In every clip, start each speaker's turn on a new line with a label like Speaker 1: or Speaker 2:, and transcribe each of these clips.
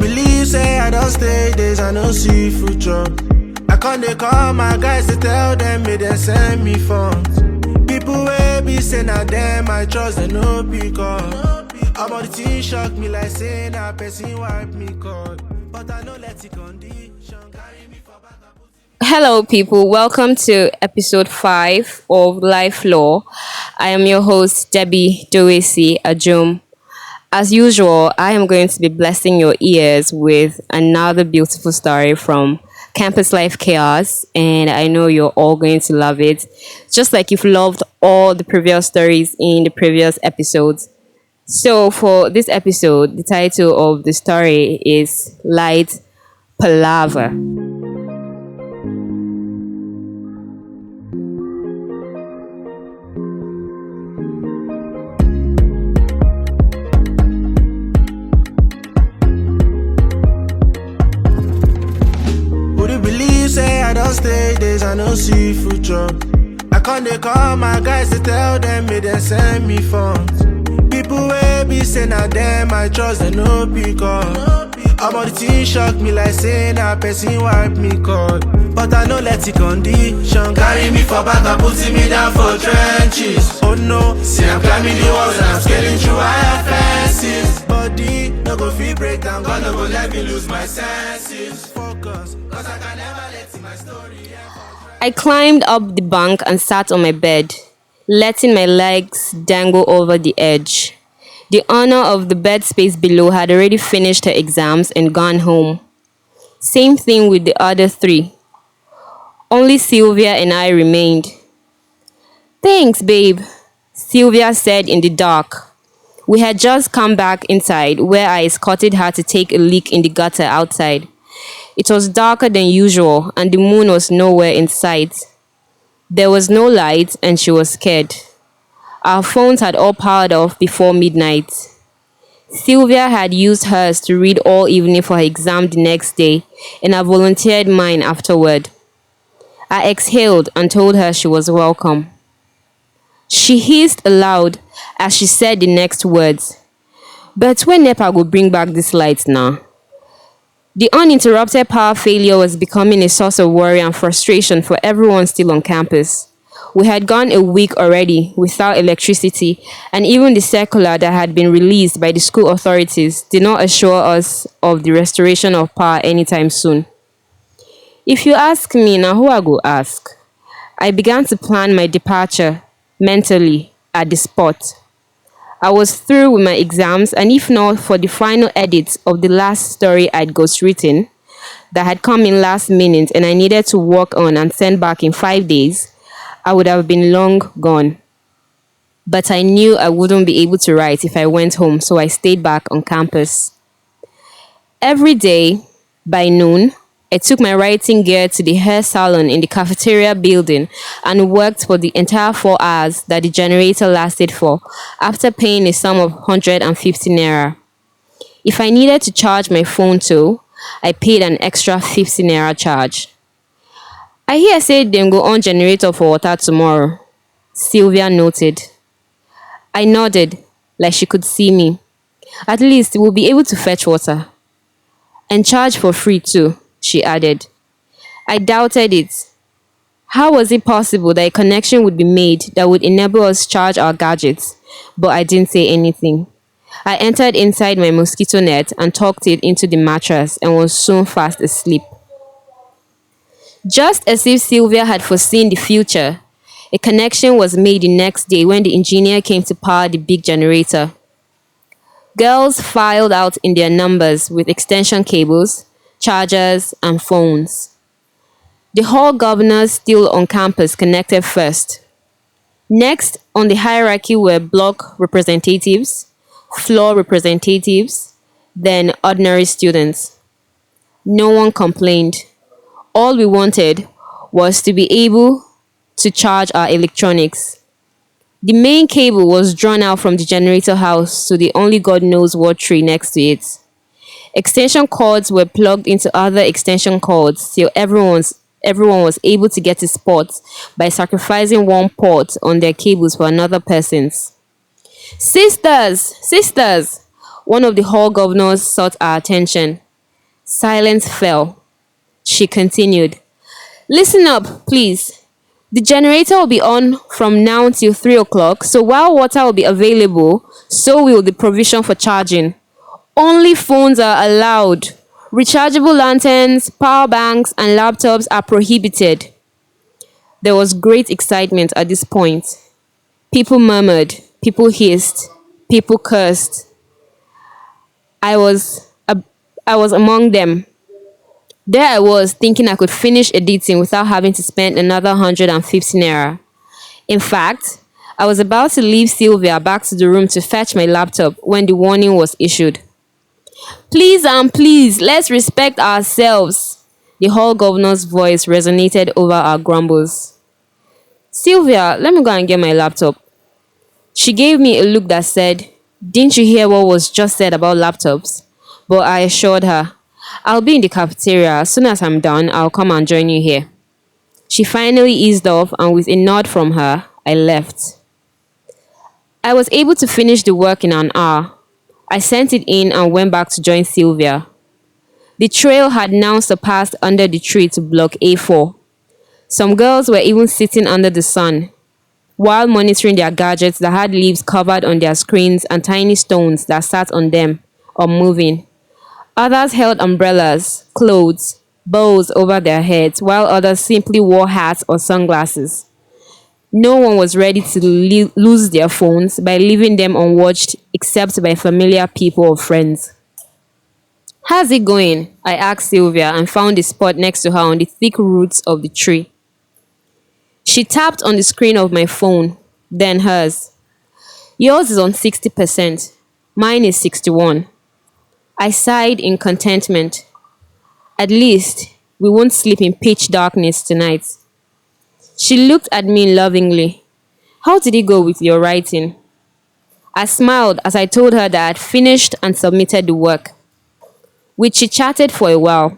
Speaker 1: believe say I don't stay days, I don't see future. I can't they call my guys to tell them me they send me funds. People will be saying that them I trust they no pick up. About the teen shock me like saying that person wipe me cut. But I know let it condition carry me for back and put it.
Speaker 2: Hello, people. Welcome to episode 5 of Life Law. I am your host, Debbie Doesi Ajum. As usual, I am going to be blessing your ears with another beautiful story from Campus Life Chaos, and I know you're all going to love it, just like you've loved all the previous stories in the previous episodes. So, for this episode, the title of the story is Light Palaver.
Speaker 1: Would you believe say I don't stay days, I don't see future. I can't they call my guys to tell them me they send me funds. People will be saying that them I trust they no pick up. About the teen shock me like saying that person wipe me cut. But I know let it condition carry me for back and putting me down for trenches. Oh no, see I'm climbing the walls and I'm scaling through higher fences. Body no go feel break down, God no go let me lose my senses. Focus, cause I can never let my story end.
Speaker 2: I climbed up the bank and sat on my bed, letting my legs dangle over the edge. The owner of the bed space below had already finished her exams and gone home. Same thing with the other 3. Only Sylvia and I remained. "Thanks, babe," Sylvia said in the dark. We had just come back inside where I escorted her to take a leak in the gutter outside. It was darker than usual and the moon was nowhere in sight. There was no light and she was scared. Our phones had all powered off before midnight. Sylvia had used hers to read all evening for her exam the next day, and I volunteered mine afterward. I exhaled and told her she was welcome. She hissed aloud as she said the next words. "But when NEPA will bring back this light now?" The uninterrupted power failure was becoming a source of worry and frustration for everyone still on campus. We had gone a week already without electricity, and even the circular that had been released by the school authorities did not assure us of the restoration of power anytime soon. If you ask me, now who I go ask? I began to plan my departure mentally at the spot. I was through with my exams, and if not for the final edit of the last story I'd ghostwritten that had come in last minute and I needed to work on and send back in 5 days, I would have been long gone. But I knew I wouldn't be able to write if I went home, so I stayed back on campus. Every day, by noon, I took my writing gear to the hair salon in the cafeteria building and worked for the entire 4 hours that the generator lasted for, after paying a sum of 150 naira. If I needed to charge my phone too, I paid an extra 50 naira charge. "I hear say dem go on generator for water tomorrow," Sylvia noted. I nodded, like she could see me. "At least we'll be able to fetch water. And charge for free too," she added. I doubted it. How was it possible that a connection would be made that would enable us charge our gadgets? But I didn't say anything. I entered inside my mosquito net and tucked it into the mattress and was soon fast asleep. Just as if Sylvia had foreseen the future, a connection was made the next day when the engineer came to power the big generator. Girls filed out in their numbers with extension cables, chargers, and phones. The hall governors still on campus connected first. Next on the hierarchy were block representatives, floor representatives, then ordinary students. No one complained. All we wanted was to be able to charge our electronics. The main cable was drawn out from the generator house to the only God knows what tree next to it. Extension cords were plugged into other extension cords till everyone was able to get a spot by sacrificing one port on their cables for another person's. Sisters! Sisters! One of the hall governors sought our attention. Silence fell. She continued, "Listen up, please. The generator will be on from now till 3 o'clock, so while water will be available, so will the provision for charging. Only phones are allowed. Rechargeable lanterns, power banks, and laptops are prohibited." There was great excitement at this point. People murmured, people hissed, people cursed. I was a, I was among them. There I was thinking I could finish editing without having to spend another 150 naira. In fact, I was about to leave Sylvia back to the room to fetch my laptop when the warning was issued. "Please and please, let's respect ourselves." The hall governor's voice resonated over our grumbles. "Sylvia, let me go and get my laptop." She gave me a look that said, "Didn't you hear what was just said about laptops?" But I assured her, "I'll be in the cafeteria. As soon as I'm done, I'll come and join you here." She finally eased off, and with a nod from her, I left. I was able to finish the work in an hour. I sent it in and went back to join Sylvia. The trail had now surpassed under the tree to block A4. Some girls were even sitting under the sun, while monitoring their gadgets that had leaves covered on their screens and tiny stones that sat on them, unmoving. Others held umbrellas, clothes, bows over their heads, while others simply wore hats or sunglasses. No one was ready to lose their phones by leaving them unwatched except by familiar people or friends. "How's it going?" I asked Sylvia and found a spot next to her on the thick roots of the tree. She tapped on the screen of my phone, then hers. "Yours is on 60%. Mine is 61." I sighed in contentment. At least we won't sleep in pitch darkness tonight. She looked at me lovingly. "How did it go with your writing?" I smiled as I told her that I had finished and submitted the work. We chit-chatted for a while.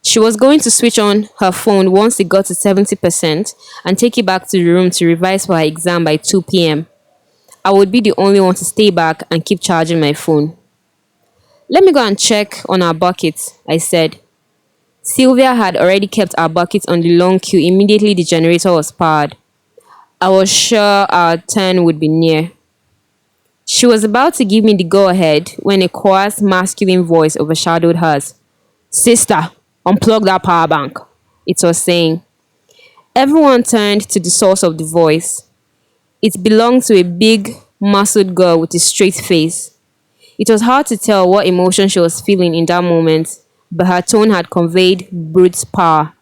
Speaker 2: She was going to switch on her phone once it got to 70% and take it back to the room to revise for her exam by 2 p.m. I would be the only one to stay back and keep charging my phone. "Let me go and check on our bucket," I said. Sylvia had already kept our bucket on the long queue immediately the generator was powered. I was sure our turn would be near. She was about to give me the go-ahead when a coarse masculine voice overshadowed hers. "Sister, unplug that power bank," it was saying. Everyone turned to the source of the voice. It belonged to a big, muscled girl with a straight face. It was hard to tell what emotion she was feeling in that moment, but her tone had conveyed brute power.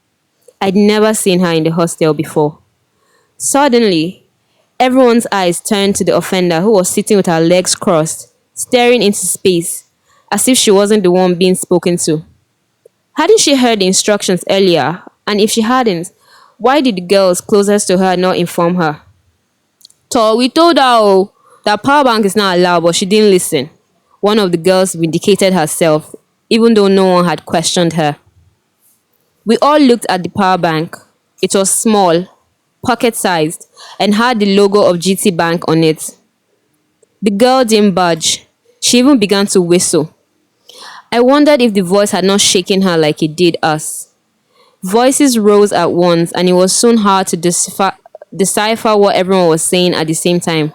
Speaker 2: I'd never seen her in the hostel before. Suddenly, everyone's eyes turned to the offender who was sitting with her legs crossed, staring into space, as if she wasn't the one being spoken to. Hadn't she heard the instructions earlier? And if she hadn't, why did the girls closest to her not inform her? "So we told her that power bank is not allowed, but she didn't listen." One of the girls vindicated herself, even though no one had questioned her. We all looked at the power bank. It was small, pocket-sized, and had the logo of GT Bank on it. The girl didn't budge. She even began to whistle. I wondered if the voice had not shaken her like it did us. Voices rose at once, and it was soon hard to decipher what everyone was saying at the same time.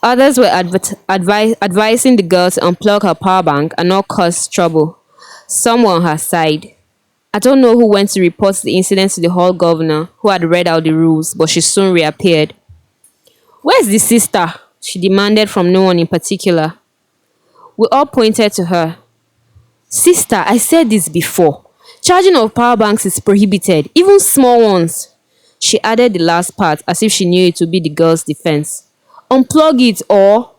Speaker 2: Others were advising the girl to unplug her power bank and not cause trouble. Some were on her side. I don't know who went to report the incident to the hall governor, who had read out the rules, but she soon reappeared. "Where's the sister?" she demanded from no one in particular. We all pointed to her. "Sister, I said this before. Charging of power banks is prohibited, even small ones." She added the last part as if she knew it would be the girl's defense. "Unplug it or..."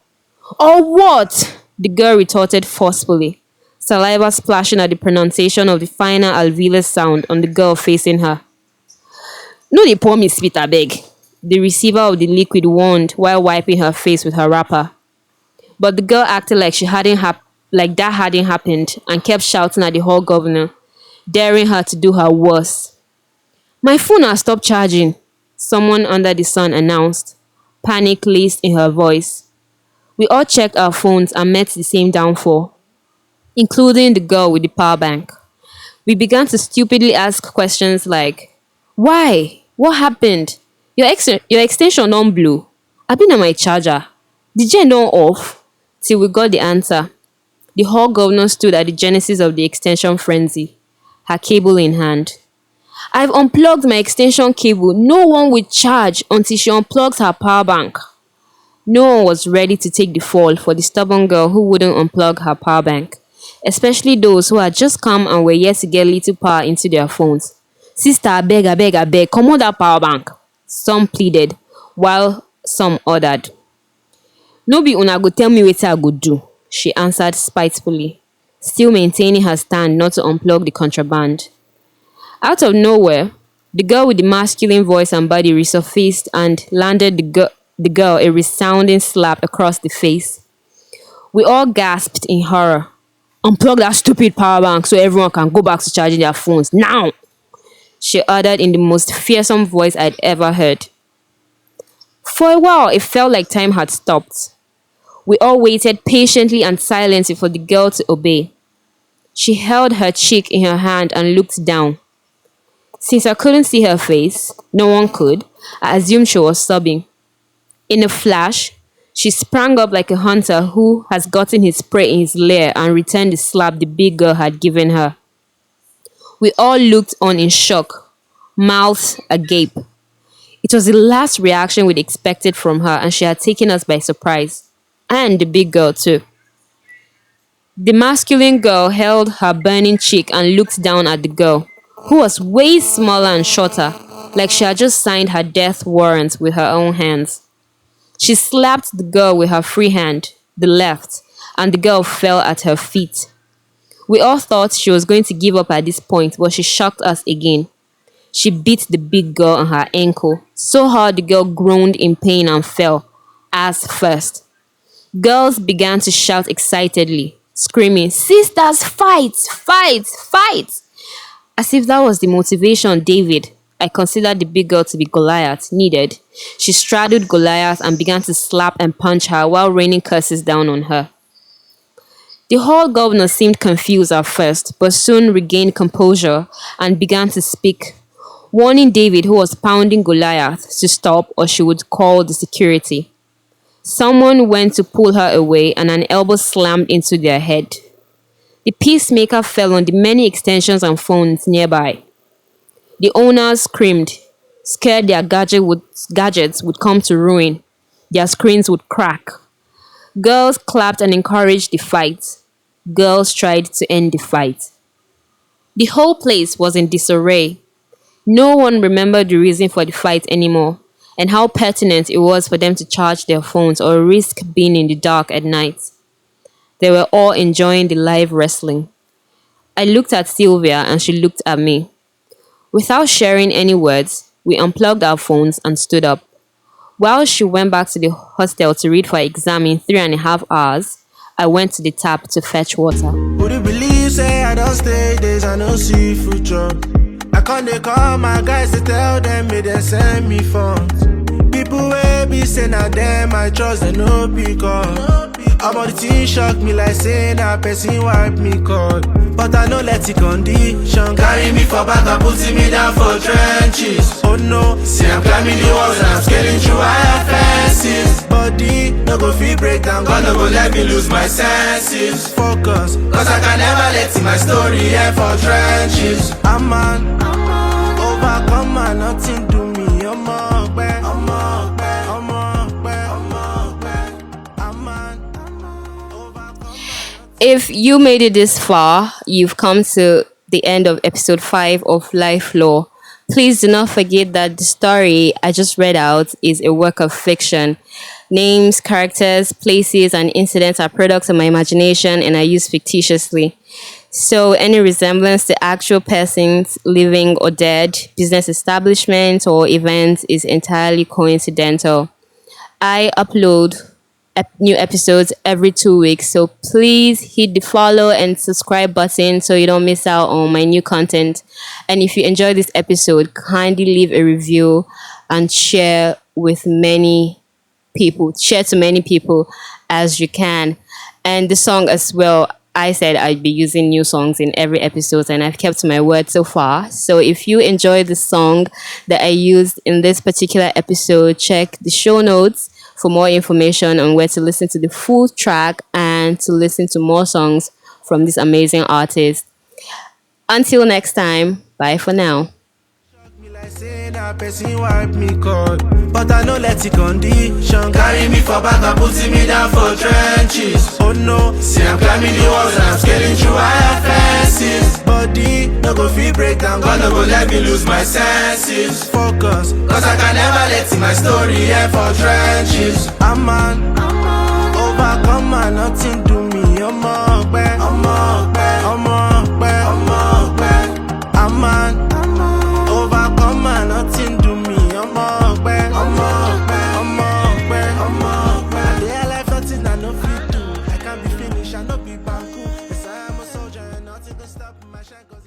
Speaker 2: "Or what?" the girl retorted forcefully, saliva splashing at the pronunciation of the final alveolus sound on the girl facing her. "No dey pour me spit abeg," the receiver of the liquid warned while wiping her face with her wrapper. But the girl acted like like that hadn't happened and kept shouting at the hall governor, daring her to do her worst. "My phone has stopped charging," someone under the sun announced, panic laced in her voice. We all checked our phones and met the same downfall. including the girl with the power bank. We began to stupidly ask questions like, why? What happened? Your extension on blew. I been on my charger. The gen don't off. Till we got the answer. The hall governor stood at the genesis of the extension frenzy, her cable in hand. I've unplugged my extension cable. No one will charge until she unplugs her power bank. No one was ready to take the fall for the stubborn girl who wouldn't unplug her power bank, especially those who had just come and were yet to get little power into their phones. Sister, I beg, come on that power bank. Some pleaded, while some ordered. No be una go tell me wetin I go do, she answered spitefully, still maintaining her stand not to unplug the contraband. Out of nowhere, the girl with the masculine voice and body resurfaced and landed the girl a resounding slap across the face. We all gasped in horror. Unplug that stupid power bank so everyone can go back to charging their phones now, she ordered in the most fearsome voice I'd ever heard. For a while, it felt like time had stopped. We all waited patiently and silently for the girl to obey. She held her cheek in her hand and looked down. Since I couldn't see her face, no one could, I assumed she was sobbing. In a flash, she sprang up like a hunter who has gotten his prey in his lair and returned the slap the big girl had given her. We all looked on in shock, mouths agape. It was the last reaction we'd expected from her, and she had taken us by surprise. And the big girl, too. The masculine girl held her burning cheek and looked down at the girl, who was way smaller and shorter, like she had just signed her death warrant with her own hands. She slapped the girl with her free hand, the left, and the girl fell at her feet. We all thought she was going to give up at this point, but she shocked us again. She beat the big girl on her ankle, so hard the girl groaned in pain and fell, ass first. Girls began to shout excitedly, screaming, "Sisters, fight! Fight! Fight!" As if that was the motivation David, I considered the big girl to be Goliath, needed. She straddled Goliath and began to slap and punch her while raining curses down on her. The hall governor seemed confused at first, but soon regained composure and began to speak, warning David, who was pounding Goliath, to stop or she would call the security. Someone went to pull her away and an elbow slammed into their head. The peacemaker fell on the many extensions and phones nearby. The owners screamed, scared their gadgets would come to ruin. Their screens would crack. Girls clapped and encouraged the fight. Girls tried to end the fight. The whole place was in disarray. No one remembered the reason for the fight anymore, and how pertinent it was for them to charge their phones or risk being in the dark at night. They were all enjoying the live wrestling. I looked at Sylvia and she looked at me. Without sharing any words, we unplugged our phones and stood up. While she went back to the hostel to read for her exam in 3.5 hours, I went to the tap to fetch water.
Speaker 1: Would you believe, say I don't stay days, I no see future. I can't they call my guys to tell them me they send me funds. People will be saying that them I trust they no pick up. About the thing shock me like saying that person wipe me cut. But I know let it condition carry me for back and putting me down for trenches. Oh no, see I'm climbing the walls and I'm scaling through higher fences. Body no go feel break down, God no go let me lose my senses. Focus, cause I can never let my story end for trenches. I'm on, overcome man, nothing do me. I'm on, I'm on, I'm on, I'm on.
Speaker 2: If you made it this far, you've come to the end of episode 5 of Life Law. Please do not forget that the story I just read out is a work of fiction. Names, characters, places, and incidents are products of my imagination and are used fictitiously. So any resemblance to actual persons, living or dead, business establishments, or events is entirely coincidental. I upload new episodes every 2 weeks, so please hit the follow and subscribe button so you don't miss out on my new content. And if you enjoyed this episode, kindly leave a review and share to many people as you can. And the song as well, I said I'd be using new songs in every episode, and I've kept my word so far. So if you enjoy the song that I used in this particular episode, check the show notes for more information on where to listen to the full track and to listen to more songs from this amazing artist. Until next time, bye for now.
Speaker 1: Me like say na person wipe me cord, but I no let it condition carry me for back and putting me down for trenches. Oh no, see I'm climbing the walls and I'm scaling through higher fences. Body no go feel break down, God no go let me lose my senses. Focus, cause I can never let in my story end for trenches. I'm on, overcome man, nothing do me. I'm on, I'm on, I'm on, I'm on, I'm on. Overcome man, nothing do me. I'm up, I'm up, I'm up, I'm up. I day life, nothing I no fit do. I can't be finished, I no be banku. Yes, I am a soldier and nothing can stop my shine.